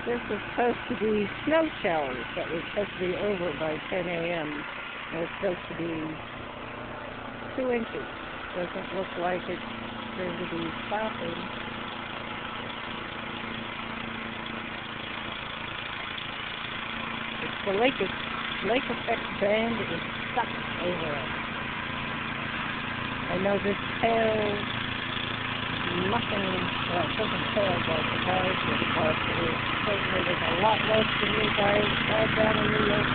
This is supposed to be snow showers that were supposed to be over by 10 a.m. It's supposed to be 2 inches. Doesn't look like it's going to be stopping. It's the Lake Effect Band is stuck over it. I know this tails nothing, well, it doesn't tail like the guys, but it certainly is a lot less than you guys had down in New York.